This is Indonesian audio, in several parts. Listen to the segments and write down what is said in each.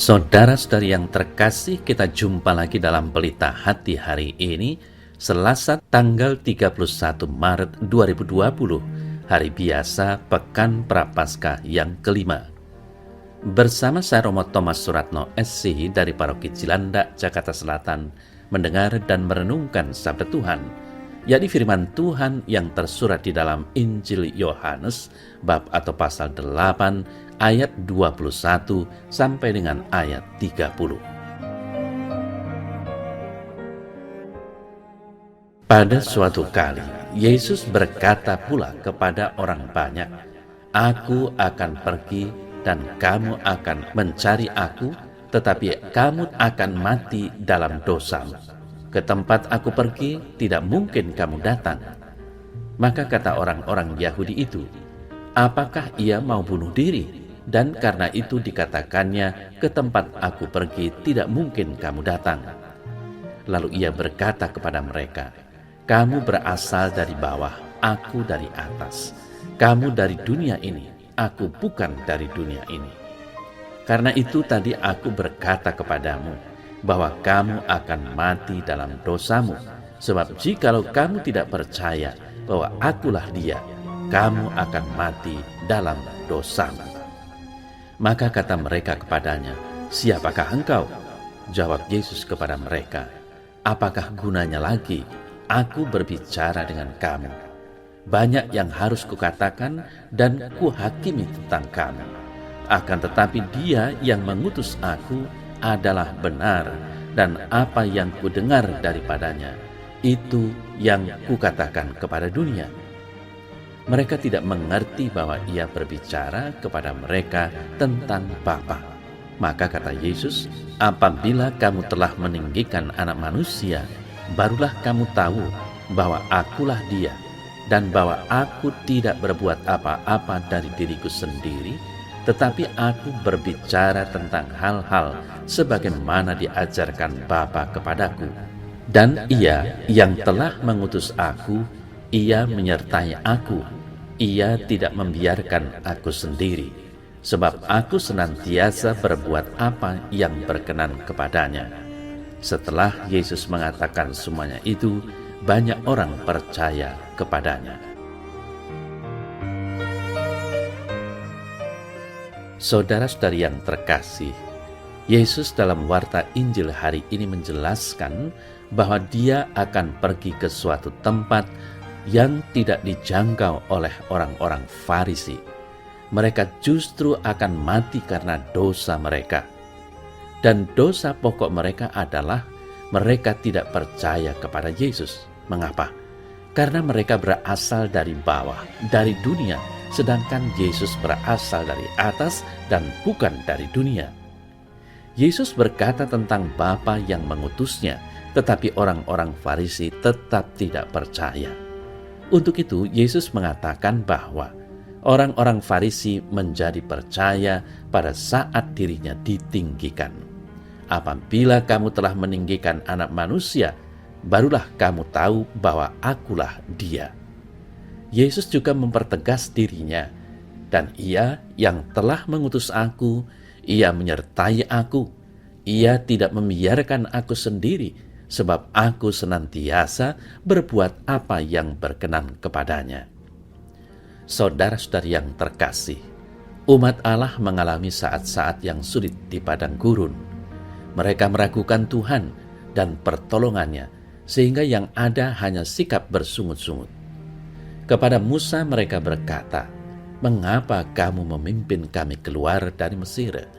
Saudara-saudari yang terkasih, kita jumpa lagi dalam Pelita Hati hari ini, Selasa tanggal 31 Maret 2020, hari biasa Pekan Prapaskah yang kelima. Bersama saya Romo Thomas Suratno SC dari Paroki Cilandak, Jakarta Selatan, mendengar dan merenungkan sabda Tuhan, yakni firman Tuhan yang tersurat di dalam Injil Yohanes, bab atau pasal 8, ayat 21 sampai dengan ayat 30. Pada suatu kali, Yesus berkata pula kepada orang banyak, "Aku akan pergi dan kamu akan mencari aku, tetapi kamu akan mati dalam dosamu. Ke tempat aku pergi, tidak mungkin kamu datang." Maka kata orang-orang Yahudi itu, "Apakah ia mau bunuh diri? Dan karena itu dikatakannya, ke tempat aku pergi tidak mungkin kamu datang." Lalu ia berkata kepada mereka, "Kamu berasal dari bawah, aku dari atas. Kamu dari dunia ini, aku bukan dari dunia ini. Karena itu tadi aku berkata kepadamu, bahwa kamu akan mati dalam dosamu. Sebab jikalau kamu tidak percaya bahwa akulah Dia, kamu akan mati dalam dosamu." Maka kata mereka kepadanya, "Siapakah engkau?" Jawab Yesus kepada mereka, "Apakah gunanya lagi aku berbicara dengan kamu? Banyak yang harus kukatakan dan kuhakimi tentang kamu. Akan tetapi Dia yang mengutus aku adalah benar, dan apa yang kudengar daripadanya, itu yang kukatakan kepada dunia." Mereka tidak mengerti bahwa ia berbicara kepada mereka tentang Bapa. Maka kata Yesus, "Apabila kamu telah meninggikan Anak Manusia, barulah kamu tahu bahwa akulah Dia, dan bahwa aku tidak berbuat apa-apa dari diriku sendiri, tetapi aku berbicara tentang hal-hal sebagaimana diajarkan Bapa kepadaku. Dan Ia yang telah mengutus aku, Ia menyertai aku. Ia tidak membiarkan aku sendiri, sebab aku senantiasa berbuat apa yang berkenan kepadanya." Setelah Yesus mengatakan semuanya itu, banyak orang percaya kepadanya. Saudara-saudari yang terkasih, Yesus dalam warta Injil hari ini menjelaskan bahwa Dia akan pergi ke suatu tempat yang tidak dijangkau oleh orang-orang Farisi. Mereka justru akan mati karena dosa mereka. Dan dosa pokok mereka adalah mereka tidak percaya kepada Yesus. Mengapa? Karena mereka berasal dari bawah, dari dunia, sedangkan Yesus berasal dari atas dan bukan dari dunia. Yesus berkata tentang Bapa yang mengutusnya, tetapi orang-orang Farisi tetap tidak percaya. Untuk itu, Yesus mengatakan bahwa orang-orang Farisi menjadi percaya pada saat dirinya ditinggikan. "Apabila kamu telah meninggikan Anak Manusia, barulah kamu tahu bahwa akulah Dia." Yesus juga mempertegas dirinya, "Dan Ia yang telah mengutus aku, Ia menyertai aku. Ia tidak membiarkan aku sendiri, sebab aku senantiasa berbuat apa yang berkenan kepadanya." Saudara-saudari yang terkasih, umat Allah mengalami saat-saat yang sulit di padang gurun. Mereka meragukan Tuhan dan pertolongannya, sehingga yang ada hanya sikap bersungut-sungut. Kepada Musa mereka berkata, "Mengapa kamu memimpin kami keluar dari Mesir,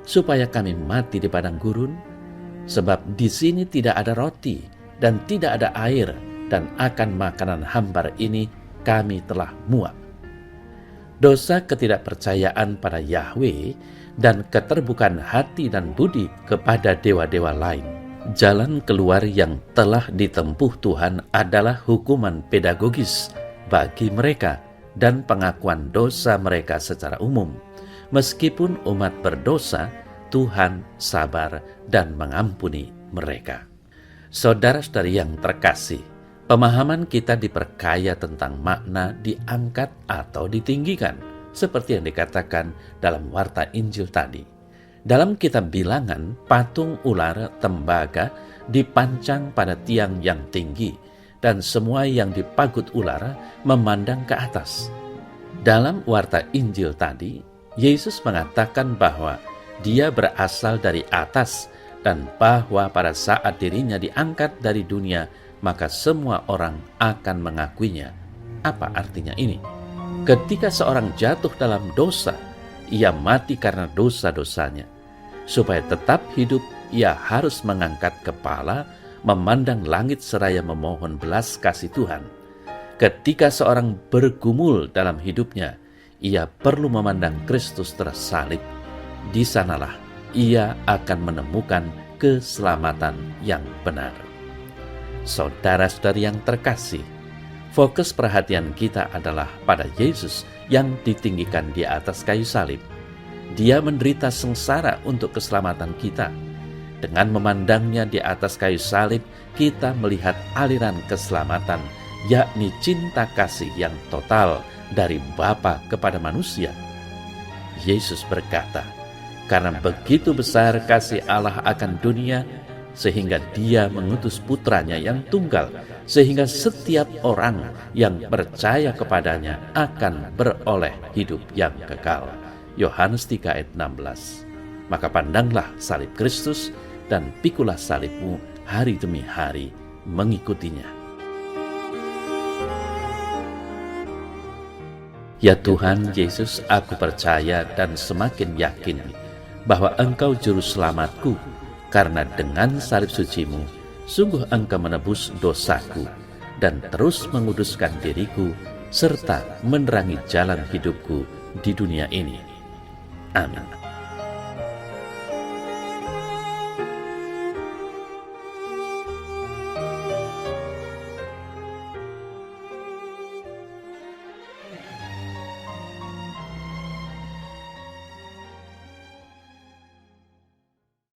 supaya kami mati di padang gurun? Sebab di sini tidak ada roti dan tidak ada air, dan akan makanan hambar ini kami telah muak." Dosa ketidakpercayaan pada Yahweh dan keterbukaan hati dan budi kepada dewa-dewa lain. Jalan keluar yang telah ditempuh Tuhan adalah hukuman pedagogis bagi mereka dan pengakuan dosa mereka secara umum. Meskipun umat berdosa, Tuhan sabar dan mengampuni mereka. Saudara-saudari yang terkasih, pemahaman kita diperkaya tentang makna diangkat atau ditinggikan, seperti yang dikatakan dalam warta Injil tadi. Dalam kitab Bilangan, patung ular tembaga dipancang pada tiang yang tinggi, dan semua yang dipagut ular memandang ke atas. Dalam warta Injil tadi, Yesus mengatakan bahwa Dia berasal dari atas dan bahwa pada saat dirinya diangkat dari dunia, maka semua orang akan mengakuinya. Apa artinya ini? Ketika seorang jatuh dalam dosa, ia mati karena dosa-dosanya. Supaya tetap hidup, ia harus mengangkat kepala, memandang langit seraya memohon belas kasih Tuhan. Ketika seorang bergumul dalam hidupnya, ia perlu memandang Kristus tersalib. Di sanalah ia akan menemukan keselamatan yang benar. Saudara-saudari yang terkasih, fokus perhatian kita adalah pada Yesus yang ditinggikan di atas kayu salib. Dia menderita sengsara untuk keselamatan kita. Dengan memandangnya di atas kayu salib, kita melihat aliran keselamatan, yakni cinta kasih yang total dari Bapa kepada manusia. Yesus berkata, "Karena begitu besar kasih Allah akan dunia, sehingga Dia mengutus putranya yang tunggal, sehingga setiap orang yang percaya kepadanya akan beroleh hidup yang kekal." Yohanes 3 ayat 16. Maka pandanglah salib Kristus dan pikulah salibmu hari demi hari mengikutinya. Ya Tuhan Yesus, aku percaya dan semakin yakin bahwa Engkau juru selamatku, karena dengan salib suci-Mu, sungguh Engkau menebus dosaku dan terus menguduskan diriku, serta menerangi jalan hidupku di dunia ini. Amin.